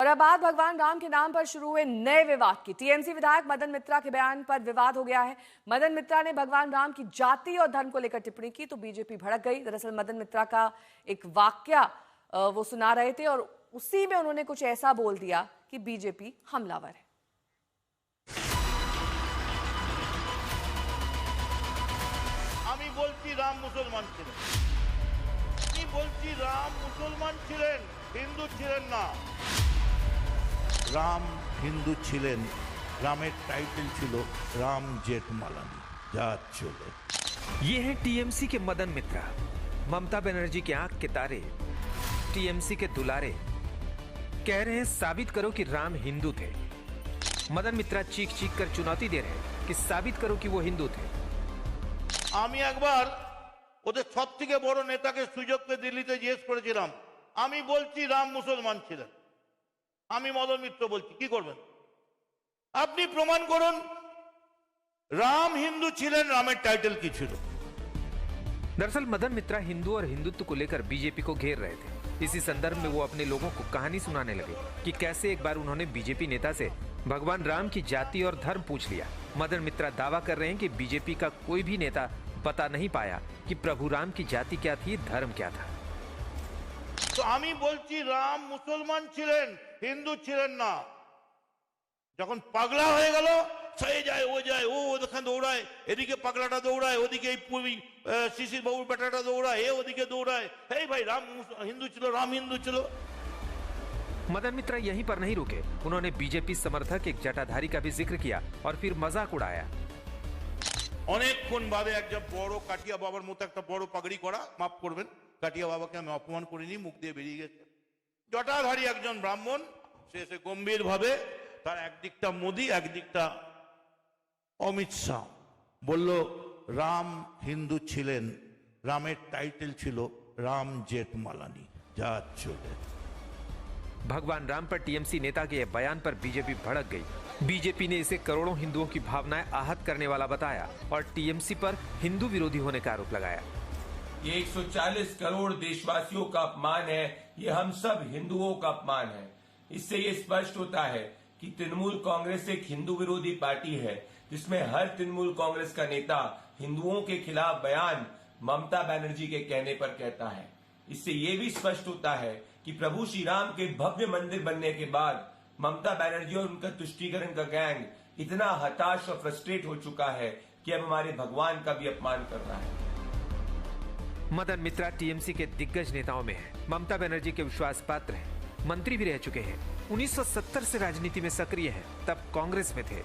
अब बात भगवान राम के नाम पर शुरू हुए नए विवाद की। टीएमसी विधायक मदन मित्रा के बयान पर विवाद हो गया है। मदन मित्रा ने भगवान राम की जाति और धर्म को लेकर टिप्पणी की तो बीजेपी भड़क गई। दरअसल मदन मित्रा का एक वाक्या वो सुना रहे थे और उसी में उन्होंने कुछ ऐसा बोल दिया कि बीजेपी हमलावर है। আমি বলছি রাম মুসলমান ছিলেন, আমি বলছি রাম মুসলমান ছিলেন, হিন্দু ছিলেন না। রাম হিন্দু ছিলেন, রামের টাইটেল ছিল রাম জেঠমালাनी। যা চলে ये है टीएमसी के मदन मित्रा, ममता बनर्जी के आंख के तारे, टीएमसी के दुलारे। कह रहे हैं साबित करो कि राम हिंदू थे। मदन मित्रा चीख चीख कर चुनौती दे रहे हैं कि साबित करो कि वो हिंदू थे। আমি একবার ওদের সবথেকে বড় নেতাকে সুযোগ পেয়ে দিল্লিতে জিজ্ঞেস করেছিলাম, আমি বলছি রাম মুসলমান ছিলেন, আমি মদন মিত্র বলছি, কি করবেন? আপনি প্রমাণ করুন রাম হিন্দু ছিলেন, রামের টাইটেল কি ছিল। दरअसल मदन मित्रा हिंदू और हिंदुत्व को लेकर बीजेपी को घेर रहे थे। इसी संदर्भ में वो अपने लोगों को कहानी सुनाने लगे कि कैसे एक बार उन्होंने बीजेपी नेता से भगवान राम की जाति और धर्म पूछ लिया। मदन मित्रा दावा कर रहे हैं कि बीजेपी का कोई भी नेता बता नहीं पाया कि प्रभु राम की जाति क्या थी, धर्म क्या था। তো আমি বলছি রাম মুসলমান ছিলেন, হিন্দু ছিলেন না। যখন পাগলা হয়ে গেল, সে যায় ও যায়, ও ওখানে দৌড়ায়, এদিকে পাগলাটা দৌড়ায়, ওদিকে এই পুরি শিশির বাবুর বেটাটা দৌড়ায়, এ ওদিকে দৌড়ায়। এই ভাই রাম হিন্দু ছিল, রাম হিন্দু ছিল। मदन मित्रा यहीं पर नहीं रुके, उन्होंने बीजेपी समर्थक एक जटाधारी का भी जिक्र किया और फिर मजाक उड़ाया। অনেকক্ষণ বাদে একজন বড় কাটিয়া বাবার মতো একটা বড় পাগড়ি করা, মাফ করবেন, কাটিয়া বাবাকে আমি অপমান করিনি, মুখ দিয়ে বেরিয়ে গেছে। জটাধারী একজন ব্রাহ্মণ, সে এসে গম্ভীর ভাবে তার একদিকটা মোদি একদিকটা অমিত শাহ বলল, রাম হিন্দু ছিলেন, রামের টাইটেল ছিল রাম জেঠমালাनी। যা চলে। भगवान राम पर टीएमसी नेता के बयान पर बीजेपी भड़क गई। बीजेपी ने इसे करोड़ों हिंदुओं की भावनाएं आहत करने वाला बताया और टीएमसी पर हिंदू विरोधी होने का आरोप लगाया। ये 140 करोड़ देशवासियों का अपमान है, ये हम सब हिंदुओं का अपमान है। इससे ये स्पष्ट होता है कि तृणमूल कांग्रेस एक हिंदू विरोधी पार्टी है, जिसमें हर तृणमूल कांग्रेस का नेता हिंदुओं के खिलाफ बयान ममता बनर्जी के कहने पर कहता है। इससे ये भी स्पष्ट होता है कि प्रभु श्री राम के भव्य मंदिर बनने के बाद ममता बनर्जी और उनका तुष्टीकरण का गैंग इतना हताश और फ्रस्ट्रेट हो चुका है कि अब हमारे भगवान का भी अपमान कर रहा है। मदन मित्रा टीएमसी के दिग्गज नेताओं में है, ममता बनर्जी के विश्वास पात्र हैं, मंत्री भी रह चुके हैं। 1970 से राजनीति में सक्रिय हैं, तब कांग्रेस में थे।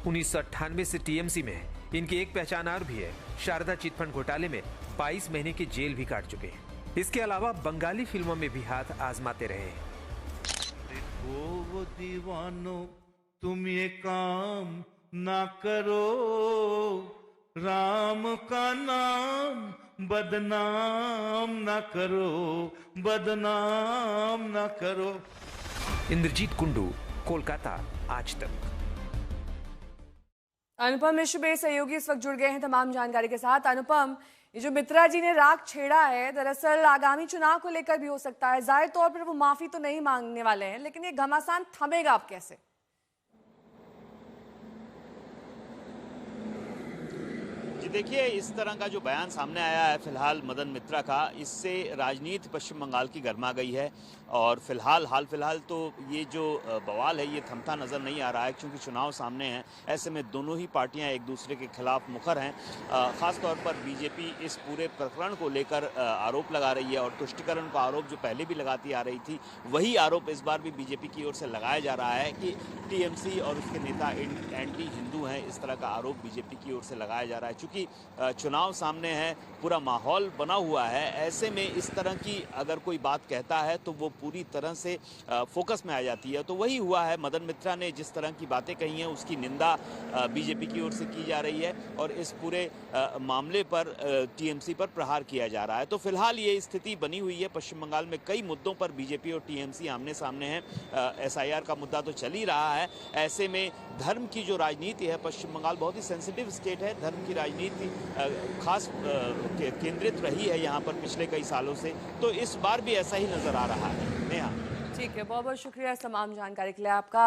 1998 से टीएमसी में है। इनकी एक पहचान और भी है, शारदा चिटफंड घोटाले में 22 महीने की जेल भी काट चुके हैं। इसके अलावा बंगाली फिल्मों में भी हाथ आजमाते रहे हैं। देखो वो दीवानो, तुम ये काम ना करो, राम का नाम बदनाम ना करो, बदनाम ना करो। इंद्रजीत कुंडू, कोलकाता, आज तक। अनुपम मिश्र मेरे सहयोगी इस वक्त जुड़ गए हैं तमाम जानकारी के साथ। अनुपम, ये जो मित्रा जी ने राग छेड़ा है, दरअसल आगामी चुनाव को लेकर भी हो सकता है। जाहिर तौर पर वो माफी तो नहीं मांगने वाले हैं, लेकिन ये घमासान थमेगा अब कैसे? जी देखिए, इस तरह का जो बयान सामने आया है फिलहाल मदन मित्रा का, इससे राजनीति पश्चिम बंगाल की गर्मा गई है। और हाल फिलहाल तो ये जो बवाल है ये थमता नज़र नहीं आ रहा है, क्योंकि चुनाव सामने हैं। ऐसे में दोनों ही पार्टियां एक दूसरे के खिलाफ मुखर हैं। ख़ास तौर पर बीजेपी इस पूरे प्रकरण को लेकर आरोप लगा रही है और तुष्टीकरण का आरोप जो पहले भी लगाती आ रही थी, वही आरोप इस बार भी बीजेपी की ओर से लगाया जा रहा है कि टीएमसी और उसके नेता एंटी हिंदू हैं। इस तरह का आरोप बीजेपी की ओर से लगाया जा रहा है। चूँकि चुनाव सामने है, पूरा माहौल बना हुआ है, ऐसे में इस तरह की अगर कोई बात कहता है तो वो पूरी तरह से फोकस में आ जाती है। तो वही हुआ है, मदन मित्रा ने जिस तरह की बातें कही हैं उसकी निंदा बीजेपी की ओर से की जा रही है और इस पूरे मामले पर टीएमसी पर प्रहार किया जा रहा है। तो फिलहाल ये स्थिति बनी हुई है। पश्चिम बंगाल में कई मुद्दों पर बीजेपी और टीएमसी आमने सामने हैं। एसआईआर का मुद्दा तो चल ही रहा है। ऐसे में धर्म की जो राजनीति है, पश्चिम बंगाल बहुत ही सेंसिटिव स्टेट है, धर्म की राजनीति खास केंद्रित रही है यहाँ पर पिछले कई सालों से। तो इस बार भी ऐसा ही नजर आ रहा है। नेहा। ठीक है, बहुत बहुत शुक्रिया इस तमाम जानकारी के लिए आपका।